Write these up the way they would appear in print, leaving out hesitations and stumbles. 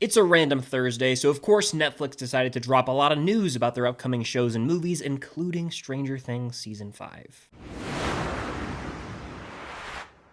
It's a random Thursday, so of course Netflix decided to drop a lot of news about their upcoming shows and movies, including Stranger Things Season 5.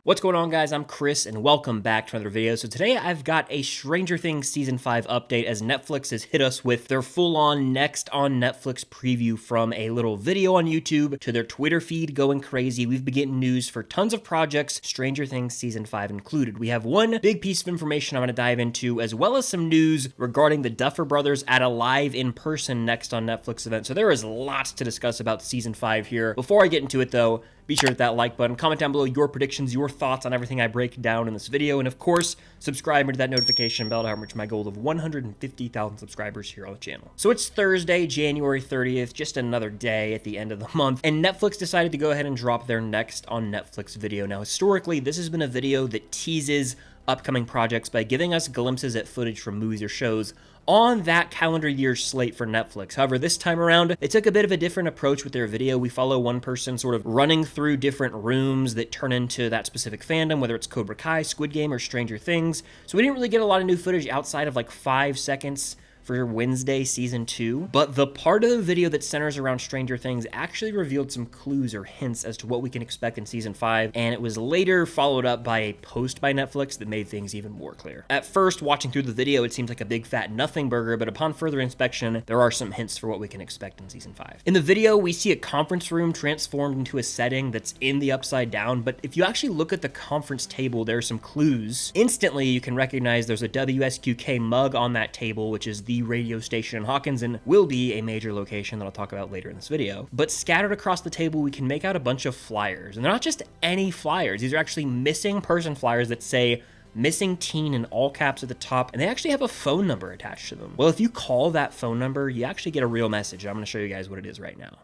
What's going on, guys? I'm Chris, and welcome back to another video. So today I've got a Stranger Things Season 5 update as Netflix has hit us with their full-on next on Netflix preview, from a little video on YouTube to their Twitter feed going crazy. We've been getting news for tons of projects, Stranger Things Season 5 included. We have one big piece of information I'm going to dive into, as well as some news regarding the Duffer Brothers at a live in-person next on Netflix event. So there is lots to discuss about Season 5 here. Before I get into it, though, be sure to hit that like button, comment down below your predictions, your thoughts on everything I break down in this video, and of course, subscribe to that notification bell to help reach my goal of 150,000 subscribers here on the channel. So it's Thursday, January 30th, just another day at the end of the month, and Netflix decided to go ahead and drop their next on Netflix video. Now, historically, this has been a video that teases upcoming projects by giving us glimpses at footage from movies or shows on that calendar year's slate for Netflix. However, this time around, they took a bit of a different approach with their video. We follow one person sort of running through different rooms that turn into that specific fandom, whether it's Cobra Kai, Squid Game, or Stranger Things. So we didn't really get a lot of new footage outside of like 5 seconds for Wednesday Season 2, but the part of the video that centers around Stranger Things actually revealed some clues or hints as to what we can expect in Season 5, and it was later followed up by a post by Netflix that made things even more clear. At first, watching through the video, it seems like a big fat nothing burger, but upon further inspection, there are some hints for what we can expect in Season 5. In the video, we see a conference room transformed into a setting that's in the Upside Down, but if you actually look at the conference table, there are some clues. Instantly, you can recognize there's a WSQK mug on that table, which is the radio station in Hawkins and will be a major location that I'll talk about later in this video. But scattered across the table, we can make out a bunch of flyers, and they're not just any flyers. These are actually missing person flyers that say missing teen in all caps at the top, and they actually have a phone number attached to them. Well, if you call that phone number, you actually get a real message. I'm going to show you guys what it is right now.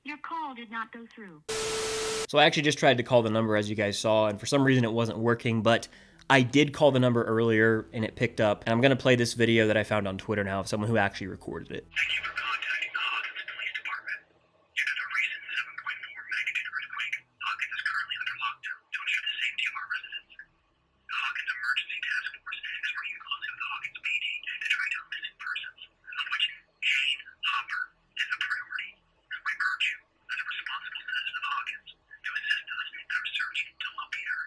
Your call did not go through. So I actually just tried to call the number, as you guys saw, and for some reason it wasn't working, but I did call the number earlier and it picked up, and I'm going to play this video that I found on Twitter now of someone who actually recorded it. Thank you for contacting the Hawkins Police Department. Due to the recent 7.4 magnitude earthquake, Hawkins is currently under lockdown to ensure the safety of our residents. The Hawkins Emergency Task Force is working closely with the Hawkins PD to track down missing persons, of which Jane Hopper is a priority. We urge you, as a responsible citizen of Hawkins, to assist us in our search to locate her.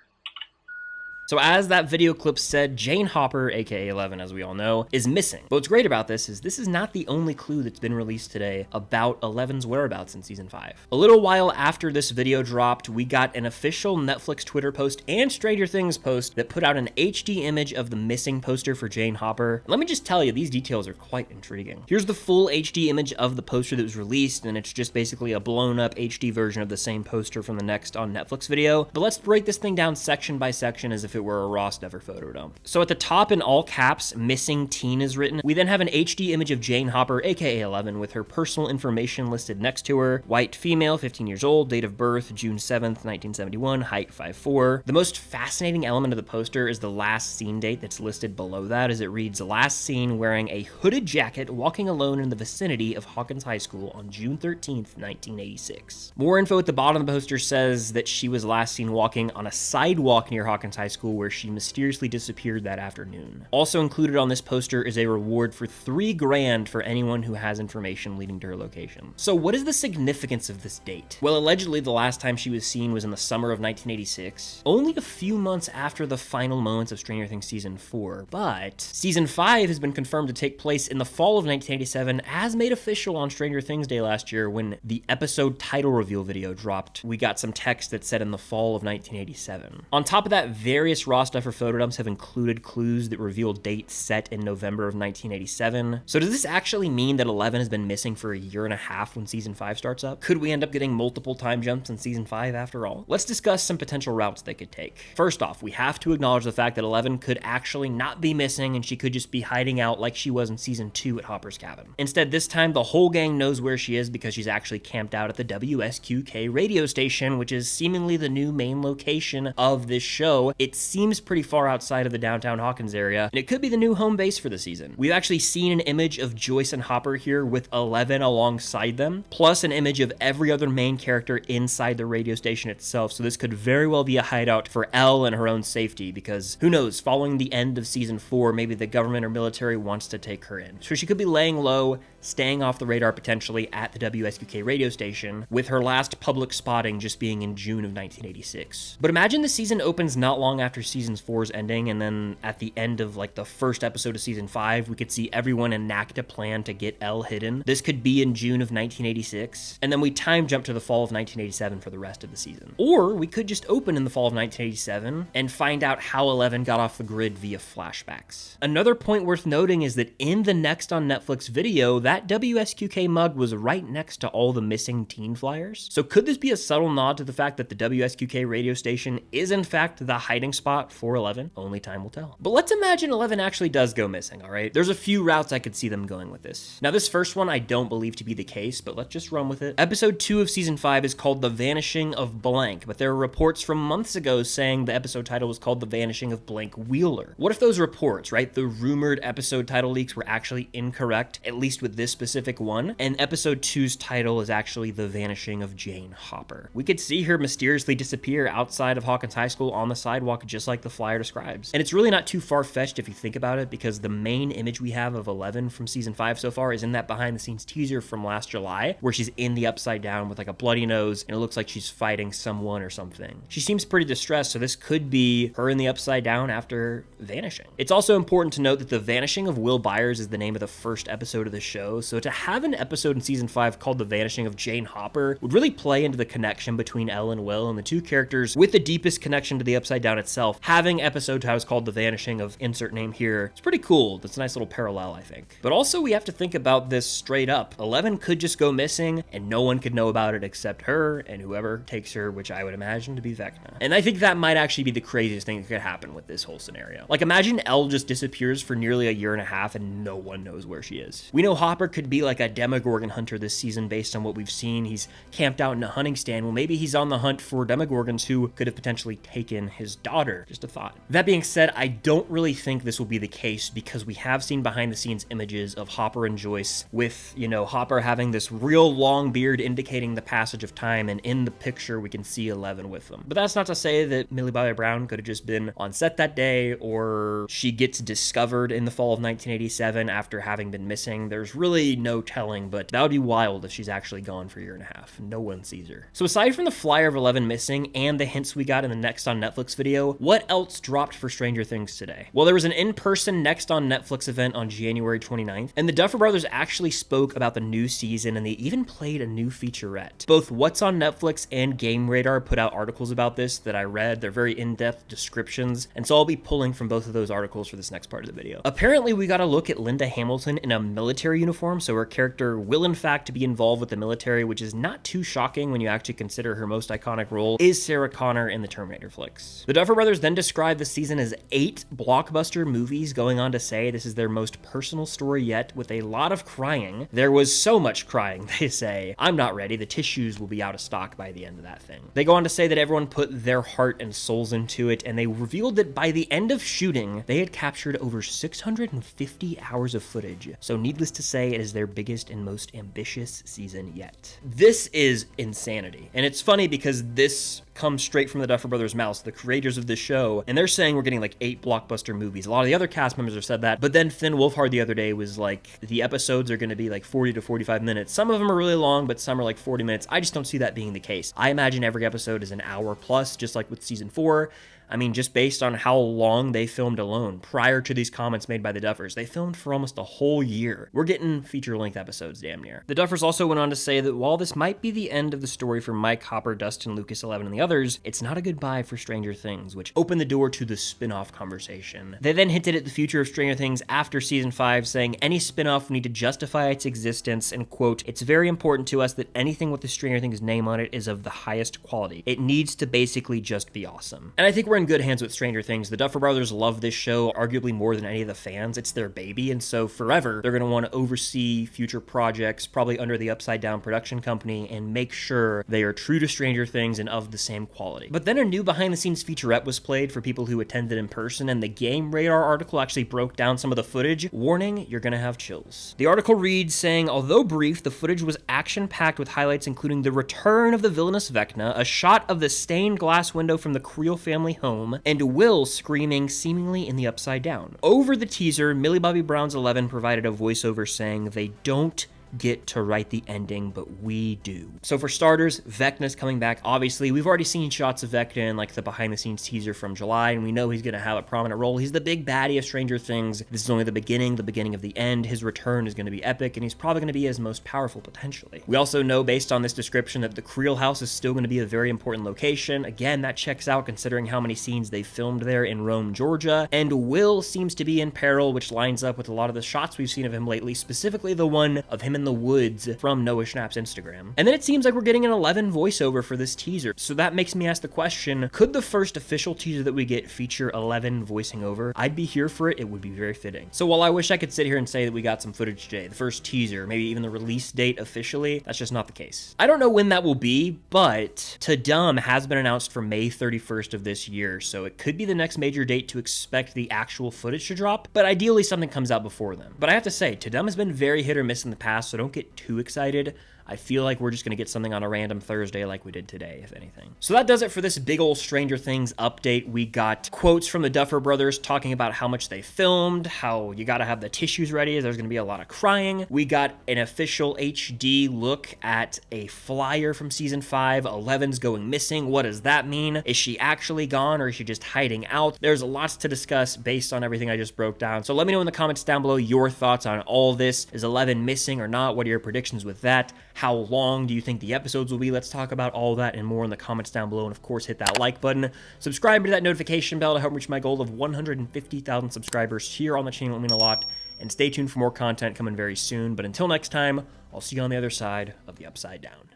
So as that video clip said, Jane Hopper, aka 11 as we all know, is missing. But what's great about this is not the only clue that's been released today about 11's whereabouts in Season 5. A little while after this video dropped, we got an official Netflix Twitter post and Stranger Things post that put out an HD image of the missing poster for Jane Hopper. And let me just tell you, these details are quite intriguing. Here's the full HD image of the poster that was released, and it's just basically a blown up HD version of the same poster from the next on Netflix video. But let's break this thing down section by section as if it were a raw Duffer photo dump. So at the top, in all caps, missing teen is written. We then have an HD image of Jane Hopper, aka 11, with her personal information listed next to her. White female, 15 years old, date of birth June 7th, 1971, height 5'4". The most fascinating element of the poster is the last scene date that's listed below that, as it reads, last seen wearing a hooded jacket walking alone in the vicinity of Hawkins High School on June 13th, 1986. More info at the bottom of the poster says that she was last seen walking on a sidewalk near Hawkins High School, where she mysteriously disappeared that afternoon. Also included on this poster is a reward for $3 grand for anyone who has information leading to her location. So what is the significance of this date? Well, allegedly the last time she was seen was in the summer of 1986, only a few months after the final moments of Stranger Things Season 4, but Season 5 has been confirmed to take place in the fall of 1987, as made official on Stranger Things Day last year when the episode title reveal video dropped. We got some text that said in the fall of 1987. On top of that, various raw stuff for photo dumps have included clues that reveal dates set in November of 1987. So does this actually mean that 11 has been missing for a year and a half when Season 5 starts up? Could we end up getting multiple time jumps in Season 5 after all? Let's discuss some potential routes they could take. First off, we have to acknowledge the fact that 11 could actually not be missing and she could just be hiding out like she was in Season 2 at Hopper's cabin. Instead, this time the whole gang knows where she is because she's actually camped out at the WSQK radio station, which is seemingly the new main location of this show. It's seems pretty far outside of the downtown Hawkins area, and it could be the new home base for the season. We've actually seen an image of Joyce and Hopper here with 11 alongside them, plus an image of every other main character inside the radio station itself, so this could very well be a hideout for Elle and her own safety, because who knows, following the end of season 4, maybe the government or military wants to take her in. So she could be laying low, staying off the radar potentially at the WSQK radio station, with her last public spotting just being in June of 1986. But imagine the season opens not long after season 4's ending, and then at the end of like the first episode of season 5, we could see everyone enact a plan to get Elle hidden. This could be in June of 1986, and then we time jump to the fall of 1987 for the rest of the season. Or we could just open in the fall of 1987 and find out how 11 got off the grid via flashbacks. Another point worth noting is that in the Next on Netflix video, that WSQK mug was right next to all the missing teen flyers. So could this be a subtle nod to the fact that the WSQK radio station is in fact the hiding spot for 11? Only time will tell. But let's imagine 11 actually does go missing, all right? There's a few routes I could see them going with this. Now this first one I don't believe to be the case, but let's just run with it. Episode 2 of season 5 is called The Vanishing of Blank, but there are reports from months ago saying the episode title was called The Vanishing of Blank Wheeler. What if those reports, right, the rumored episode title leaks were actually incorrect, at least with this specific one, and episode 2's title is actually The Vanishing of Jane Hopper? We could see her mysteriously disappear outside of Hawkins High School on the sidewalk just like the flyer describes. And it's really not too far-fetched if you think about it, because the main image we have of 11 from season 5 so far is in that behind-the-scenes teaser from last July, where she's in the Upside Down with like a bloody nose, and it looks like she's fighting someone or something. She seems pretty distressed, so this could be her in the Upside Down after vanishing. It's also important to note that The Vanishing of Will Byers is the name of the first episode of the show, so to have an episode in season 5 called The Vanishing of Jane Hopper would really play into the connection between Elle and Will, and the two characters with the deepest connection to the Upside Down itself. Having episode titles called The Vanishing of insert name here, it's pretty cool. That's a nice little parallel, I think. But also we have to think about this straight up. 11 could just go missing and no one could know about it except her and whoever takes her, which I would imagine to be Vecna. And I think that might actually be the craziest thing that could happen with this whole scenario. Like imagine Elle just disappears for nearly a year and a half and no one knows where she is. We know Hopper could be like a Demogorgon hunter this season based on what we've seen. He's camped out in a hunting stand. Well, maybe he's on the hunt for Demogorgons who could have potentially taken his daughter. Just a thought. That being said, I don't really think this will be the case because we have seen behind the scenes images of Hopper and Joyce with, you know, Hopper having this real long beard indicating the passage of time, and in the picture we can see 11 with them. But that's not to say that Millie Bobby Brown could have just been on set that day, or she gets discovered in the fall of 1987 after having been missing. There's really no telling, but that would be wild if she's actually gone for a year and a half. No one sees her. So aside from the flyer of 11 missing and the hints we got in the Next on Netflix video, what else dropped for Stranger Things today? Well, there was an in-person Next on Netflix event on January 29th, and the Duffer Brothers actually spoke about the new season, and they even played a new featurette. Both What's on Netflix and Game Radar put out articles about this that I read. They're very in-depth descriptions, and so I'll be pulling from both of those articles for this next part of the video. Apparently, we got a look at Linda Hamilton in a military uniform, so her character will in fact be involved with the military, which is not too shocking when you actually consider her most iconic role is Sarah Connor in the Terminator flicks. The Duffer Brothers then described the season as 8 blockbuster movies, going on to say this is their most personal story yet, with a lot of crying. There was so much crying, they say. I'm not ready. The tissues will be out of stock by the end of that thing. They go on to say that everyone put their heart and souls into it, and they revealed that by the end of shooting, they had captured over 650 hours of footage. So needless to say, it is their biggest and most ambitious season yet. This is insanity. And it's funny because this comes straight from the Duffer Brothers' mouths, the creators of this show, and they're saying we're getting like 8 blockbuster movies. A lot of the other cast members have said that, but then Finn Wolfhard the other day was like, the episodes are going to be like 40 to 45 minutes. Some of them are really long, but some are like 40 minutes. I just don't see that being the case. I imagine every episode is an hour plus, just like with season 4. I mean, just based on how long they filmed alone prior to these comments made by the Duffers, they filmed for almost a whole year. We're getting feature-length episodes damn near. The Duffers also went on to say that while this might be the end of the story for Mike, Hopper, Dustin, Lucas, 11, and the others, it's not a goodbye for Stranger Things, which opened the door to the spin-off conversation. They then hinted at the future of Stranger Things after season 5, saying any spin-off will need to justify its existence, and quote, "It's very important to us that anything with the Stranger Things name on it is of the highest quality. It needs to basically just be awesome." And I think we're we're in good hands with Stranger Things. The Duffer Brothers love this show arguably more than any of the fans. It's their baby, and so forever they're going to want to oversee future projects, probably under the Upside Down production company, and make sure they are true to Stranger Things and of the same quality. But then a new behind-the-scenes featurette was played for people who attended in person, and the Game Radar article actually broke down some of the footage. Warning, you're gonna have chills. The article reads saying, although brief, the footage was action-packed with highlights including the return of the villainous Vecna, a shot of the stained glass window from the Creel family home, and Will screaming seemingly in the Upside Down. Over the teaser, Millie Bobby Brown's 11 provided a voiceover saying they don't get to write the ending, but we do. So for starters, Vecna's coming back. Obviously, we've already seen shots of Vecna in like the behind-the-scenes teaser from July, and we know he's gonna have a prominent role. He's the big baddie of Stranger Things. This is only the beginning of the end. His return is gonna be epic, and he's probably gonna be his most powerful potentially. We also know, based on this description, that the Creel house is still gonna be a very important location. Again, that checks out considering how many scenes they filmed there in Rome, Georgia. And Will seems to be in peril, which lines up with a lot of the shots we've seen of him lately, specifically the one of him in the woods from Noah Schnapp's Instagram. And then it seems like we're getting an 11 voiceover for this teaser. So that makes me ask the question, could the first official teaser that we get feature 11 voicing over? I'd be here for it. It would be very fitting. So while I wish I could sit here and say that we got some footage today, the first teaser, maybe even the release date officially, that's just not the case. I don't know when that will be, but Tudum has been announced for May 31st of this year, so it could be the next major date to expect the actual footage to drop, but ideally something comes out before then. But I have to say, Tudum has been very hit or miss in the past, so don't get too excited. I feel like we're just going to get something on a random Thursday like we did today, if anything. So that does it for this big old Stranger Things update. We got quotes from the Duffer Brothers talking about how much they filmed, how you got to have the tissues ready, there's going to be a lot of crying. We got an official HD look at a flyer from season 5. 11's going missing. What does that mean? Is she actually gone, or is she just hiding out? There's lots to discuss based on everything I just broke down. So let me know in the comments down below your thoughts on all this. Is 11 missing or not? What are your predictions with that? How long do you think the episodes will be? Let's talk about all that and more in the comments down below. And of course, hit that like button. Subscribe to that notification bell to help reach my goal of 150,000 subscribers here on the channel. It would mean a lot. And stay tuned for more content coming very soon. But until next time, I'll see you on the other side of the Upside Down.